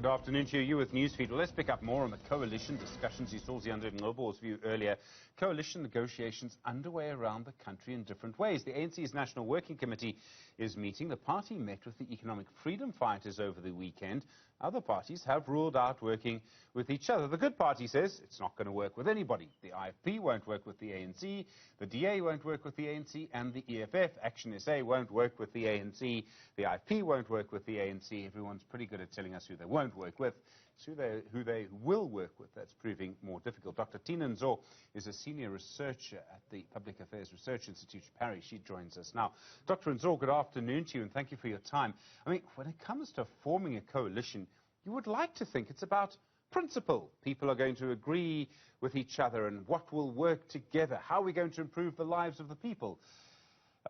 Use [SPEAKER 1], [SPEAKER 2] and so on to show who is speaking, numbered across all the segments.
[SPEAKER 1] Good afternoon to you. You with Newsfeed. Well, let's pick up more on the coalition discussions. You saw Zianda Ngobo's view earlier. Coalition negotiations underway around the country in different ways. The ANC's National Working Committee is meeting. The party met with the economic freedom fighters over the weekend. Other parties have ruled out working with each other. The Good Party says it's not going to work with anybody. The IFP won't work with the ANC, the DA won't work with the ANC, and the EFF, Action SA, won't work with the ANC. The IFP won't work with the ANC. Everyone's pretty good at telling us who they won't work with. It's who they will work with that's proving more difficult. Dr Thina Nzo is a senior researcher at the Public Affairs Research Institute, Paris. She joins us now. Dr Nzo, good afternoon to you, and thank you for your time. I mean, when it comes to forming a coalition, you would like to think it's about principle. People are going to agree with each other and what will work together. How are we going to improve the lives of the people?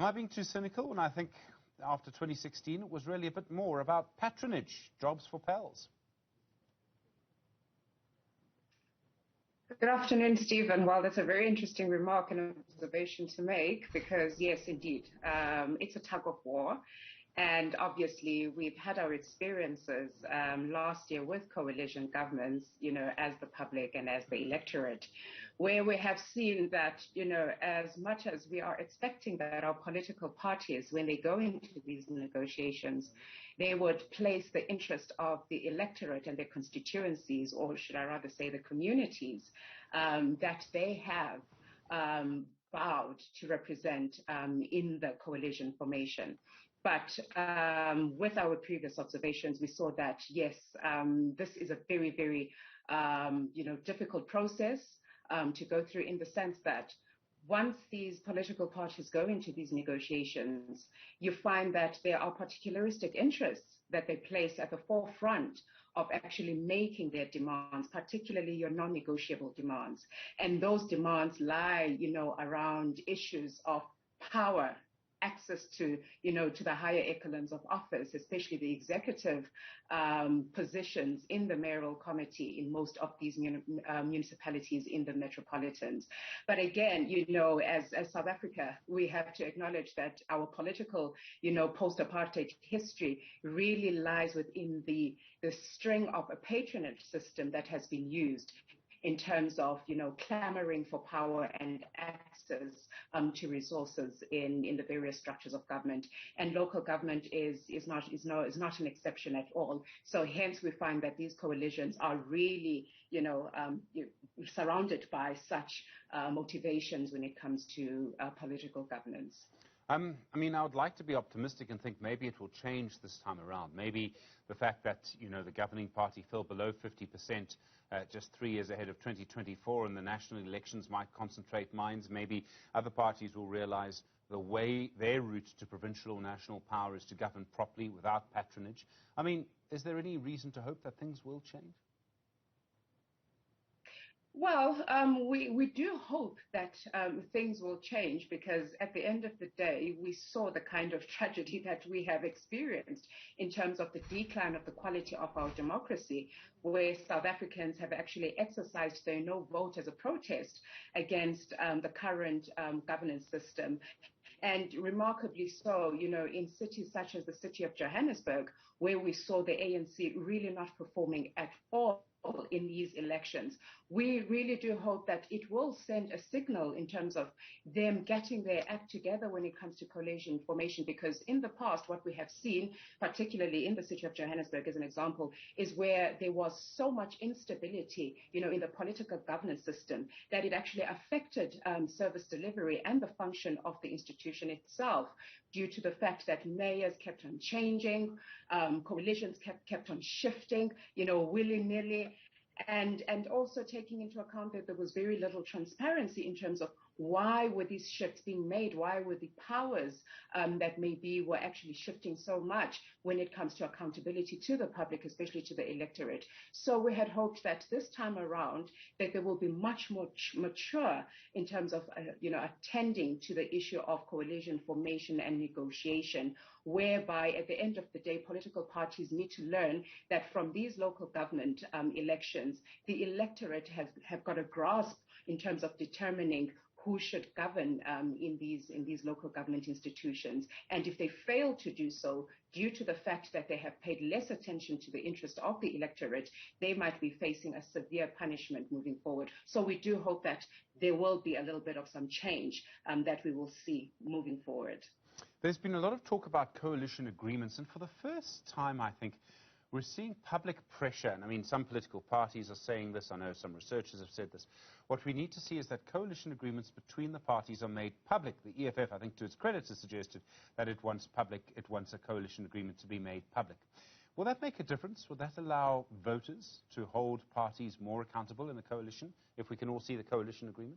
[SPEAKER 1] Am I being too cynical when I think after 2016 it was really a bit more about patronage, jobs for pals?
[SPEAKER 2] Good afternoon, Stephen. Well, that's a very interesting remark and observation to make because, yes, indeed, it's a tug of war. And obviously, we've had our experiences last year with coalition governments, as the public and as the electorate, where we have seen that, as much as we are expecting that our political parties, when they go into these negotiations, they would place the interest of the electorate and their constituencies, or should I rather say the communities, that they have vowed to represent in the coalition formation. But with our previous observations, we saw that, yes, this is a very, very, difficult process to go through, in the sense that once these political parties go into these negotiations, you find that there are particularistic interests that they place at the forefront of actually making their demands, particularly your non-negotiable demands. And those demands lie, around issues of power, access to, to the higher echelons of office, especially the executive positions in the mayoral committee in most of these municipalities in the metropolitans. But again, as South Africa, we have to acknowledge that our political, post-apartheid history really lies within the string of a patronage system that has been used in terms of, clamoring for power and access to resources in the various structures of government. And local government is not an exception at all. So hence we find that these coalitions are really, surrounded by such motivations when it comes to political governance.
[SPEAKER 1] I would like to be optimistic and think maybe it will change this time around. Maybe the fact that, the governing party fell below 50% just 3 years ahead of 2024 and the national elections might concentrate minds. Maybe other parties will realize the way their route to provincial or national power is to govern properly without patronage. Is there any reason to hope that things will change?
[SPEAKER 2] Well, we do hope that things will change, because at the end of the day, we saw the kind of tragedy that we have experienced in terms of the decline of the quality of our democracy, where South Africans have actually exercised their no vote as a protest against the current governance system. And remarkably so, in cities such as the city of Johannesburg, where we saw the ANC really not performing at all in these elections. We really do hope that it will send a signal in terms of them getting their act together when it comes to coalition formation, because in the past, what we have seen, particularly in the city of Johannesburg as an example, is where there was so much instability, in the political governance system, that it actually affected service delivery and the function of the institution itself, due to the fact that mayors kept on changing, coalitions kept on shifting, willy-nilly, and also taking into account that there was very little transparency in terms of why were these shifts being made? Why were the powers that maybe were actually shifting so much when it comes to accountability to the public, especially to the electorate? So we had hoped that this time around that there will be much more mature in terms of, attending to the issue of coalition formation and negotiation, whereby at the end of the day, political parties need to learn that from these local government elections, the electorate have got a grasp in terms of determining who should govern in these local government institutions. And if they fail to do so, due to the fact that they have paid less attention to the interest of the electorate, they might be facing a severe punishment moving forward. So we do hope that there will be a little bit of some change that we will see moving forward.
[SPEAKER 1] There's been a lot of talk about coalition agreements, and for the first time, I think, we're seeing public pressure. And I mean, some political parties are saying this. I know some researchers have said this. What we need to see is that coalition agreements between the parties are made public. The EFF, I think, to its credit, has suggested that it wants a coalition agreement to be made public. Will that make a difference? Will that allow voters to hold parties more accountable in the coalition if we can all see the coalition agreement?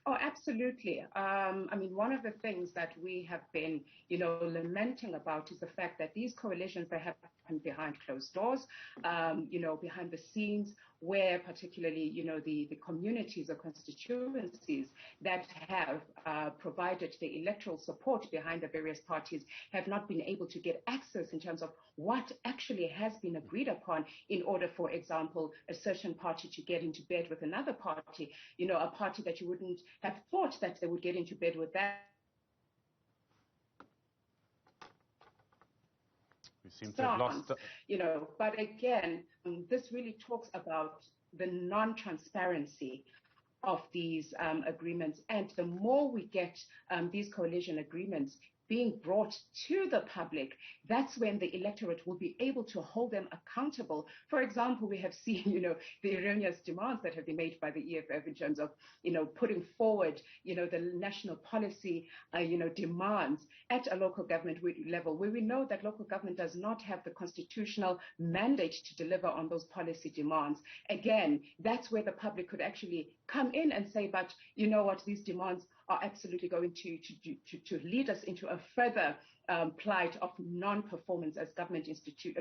[SPEAKER 2] Oh, absolutely. I mean, one of the things that we have been, lamenting about is the fact that these coalitions, they happen behind closed doors, behind the scenes, where particularly, the communities or constituencies that have provided the electoral support behind the various parties have not been able to get access in terms of what actually has been agreed upon in order, for example, a certain party to get into bed with another party, a party that you wouldn't have thought that they would get into bed with that.
[SPEAKER 1] We seem to have lost...
[SPEAKER 2] But again, this really talks about the non-transparency of these agreements. And the more we get these coalition agreements being brought to the public, that's when the electorate will be able to hold them accountable. For example, we have seen, the erroneous demands that have been made by the EFF in terms of, putting forward, the national policy, demands at a local government level, where we know that local government does not have the constitutional mandate to deliver on those policy demands. Again, that's where the public could actually come in and say, but you know what, these demands are absolutely going to lead us into a further plight of non-performance as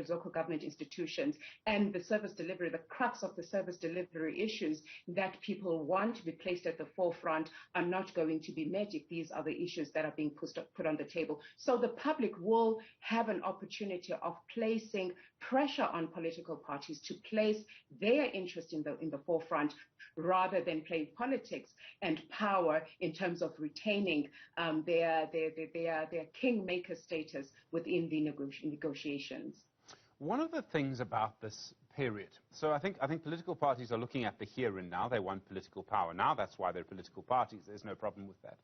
[SPEAKER 2] local government institutions, and the service delivery, the crux of the service delivery issues that people want to be placed at the forefront are not going to be met if these are the issues that are being put on the table. So the public will have an opportunity of placing pressure on political parties to place their interest in the forefront, rather than playing politics and power in terms of retaining their kingmaker status within the negotiations.
[SPEAKER 1] One of the things about this period, so I think political parties are looking at the here and now. They want political power now. That's why they're political parties. There's no problem with that.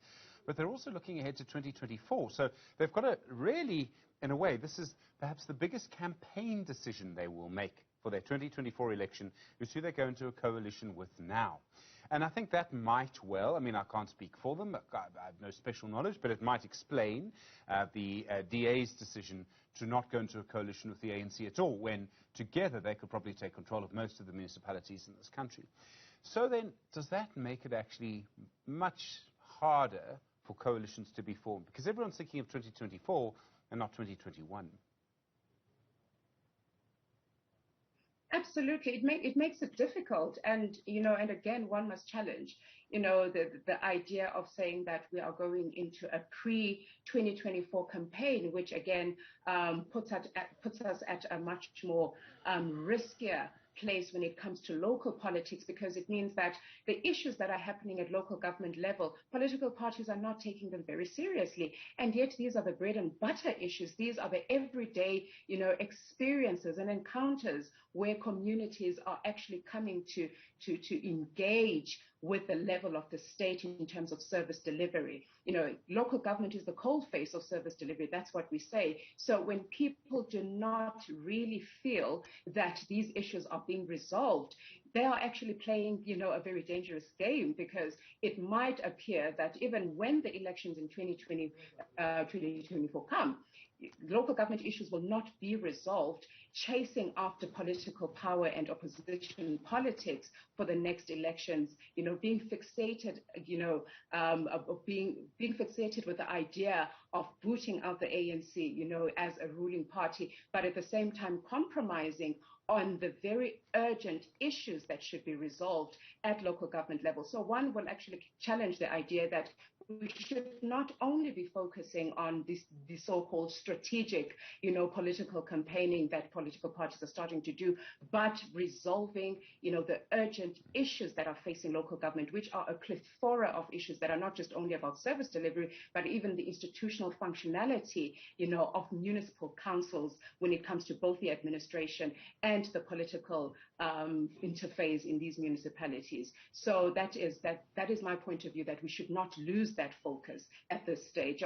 [SPEAKER 1] But they're also looking ahead to 2024. So they've got to really, in a way, this is perhaps the biggest campaign decision they will make for their 2024 election, is who they go into a coalition with now. And I think that might well, I mean, I can't speak for them, I have no special knowledge, but it might explain the DA's decision to not go into a coalition with the ANC at all, when together they could probably take control of most of the municipalities in this country. So then, does that make it actually much harder for coalitions to be formed? Because everyone's thinking of 2024 and not 2021.
[SPEAKER 2] Absolutely, it makes it difficult, and and again, one must challenge, the idea of saying that we are going into a pre-2024 campaign, which again puts us at a much more riskier place when it comes to local politics, because it means that the issues that are happening at local government level, political parties are not taking them very seriously. And yet these are the bread and butter issues. These are the everyday, experiences and encounters where communities are actually coming to engage with the level of the state in terms of service delivery. Local government is the cold face of service delivery. That's what we say. So when people do not really feel that these issues are being resolved, they are actually playing, a very dangerous game, because it might appear that even when the elections in 2024 come, local government issues will not be resolved chasing after political power and opposition politics for the next elections, being fixated, being fixated with the idea of booting out the ANC, as a ruling party, but at the same time compromising on the very urgent issues that should be resolved at local government level. So one will actually challenge the idea that we should not only be focusing on the so-called strategic, political campaigning that political parties are starting to do, but resolving, the urgent issues that are facing local government, which are a plethora of issues that are not just only about service delivery, but even the institutional functionality, of municipal councils when it comes to both the administration and the political interface in these municipalities. So that is my point of view, that we should not lose that focus at this stage.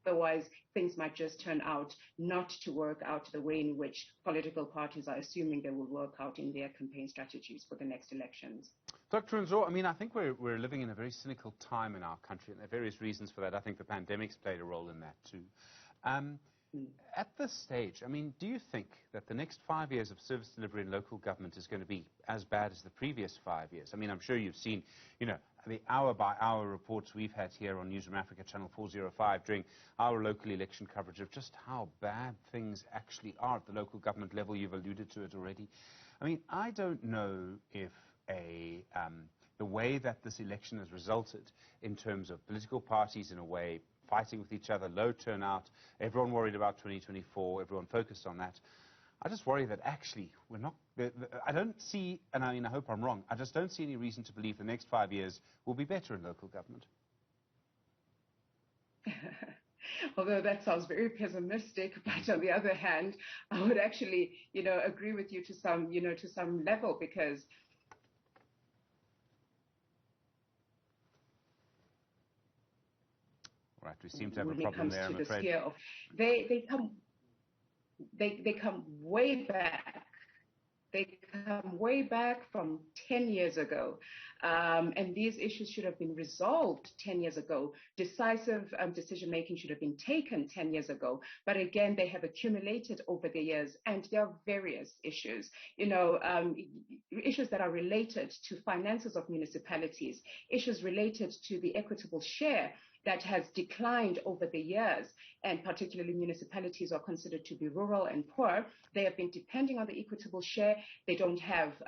[SPEAKER 2] Otherwise, things might just turn out not to work out the way in which political parties are assuming they will work out in their campaign strategies for the next elections.
[SPEAKER 1] Dr. Nzo, I think we're living in a very cynical time in our country, and there are various reasons for that. I think the pandemic's played a role in that too. At this stage, do you think that the next 5 years of service delivery in local government is going to be as bad as the previous 5 years? I'm sure you've seen, the hour-by-hour reports we've had here on Newzroom Afrika, Channel 405, during our local election coverage of just how bad things actually are at the local government level. You've alluded to it already. I don't know if the way that this election has resulted in terms of political parties, in a way, fighting with each other, low turnout, everyone worried about 2024, everyone focused on that. I just worry that actually we're not, I don't see, and I hope I'm wrong, I just don't see any reason to believe the next 5 years will be better in local government.
[SPEAKER 2] Although that sounds very pessimistic, but on the other hand, I would actually, agree with you to some level, because
[SPEAKER 1] right, we seem to have a problem there, I'm afraid.
[SPEAKER 2] They come way back. They come way back from 10 years ago. And these issues should have been resolved 10 years ago. Decisive decision-making should have been taken 10 years ago. But again, they have accumulated over the years, and there are various issues, issues that are related to finances of municipalities, issues related to the equitable share that has declined over the years, and particularly municipalities are considered to be rural and poor. They have been depending on the equitable share. They don't have,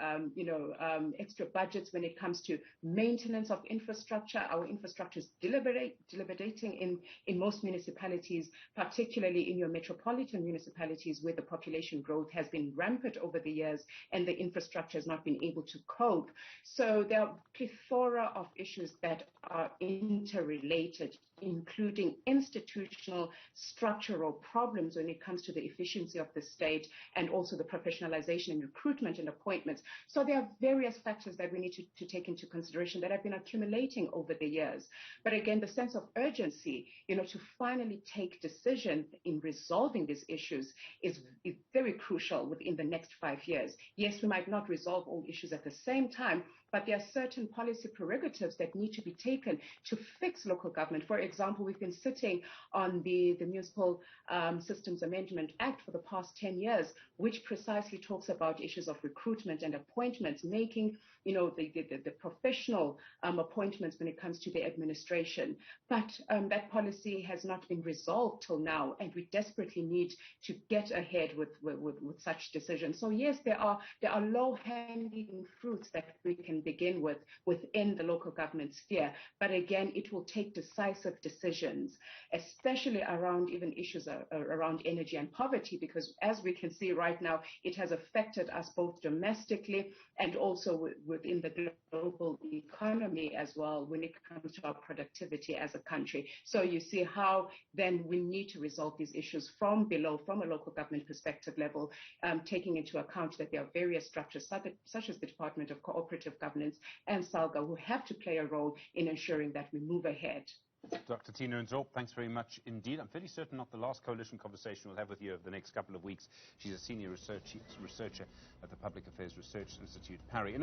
[SPEAKER 2] extra budgets when it comes to maintenance of infrastructure. Our infrastructure is dilapidating in most municipalities, particularly in your metropolitan municipalities, where the population growth has been rampant over the years and the infrastructure has not been able to cope. So there are a plethora of issues that are interrelated, including institutional structural problems when it comes to the efficiency of the state, and also the professionalization and recruitment and appointments. So there are various factors that we need to take into consideration that have been accumulating over the years. But again, the sense of urgency, to finally take decision in resolving these issues is very crucial within the next 5 years. Yes, we might not resolve all issues at the same time, but there are certain policy prerogatives that need to be taken to fix local government. For example, we've been sitting on the Municipal Systems Amendment Act for the past 10 years, which precisely talks about issues of recruitment and appointments, making the professional appointments when it comes to the administration. But that policy has not been resolved till now, and we desperately need to get ahead with such decisions. So yes, there are low-hanging fruits that we can begin with within the local government sphere. But again, it will take decisive decisions, especially around even issues around energy and poverty, because as we can see right now, it has affected us both domestically and also within the global economy as well when it comes to our productivity as a country. So you see how then we need to resolve these issues from below, from a local government perspective level, taking into account that there are various structures such as the Department of Cooperative Governance and SALGA who have to play a role in ensuring that we move ahead.
[SPEAKER 1] Dr. Thina Nzo, thanks very much indeed. I'm fairly certain not the last coalition conversation we'll have with you over the next couple of weeks. She's a senior researcher at the Public Affairs Research Institute, Paris.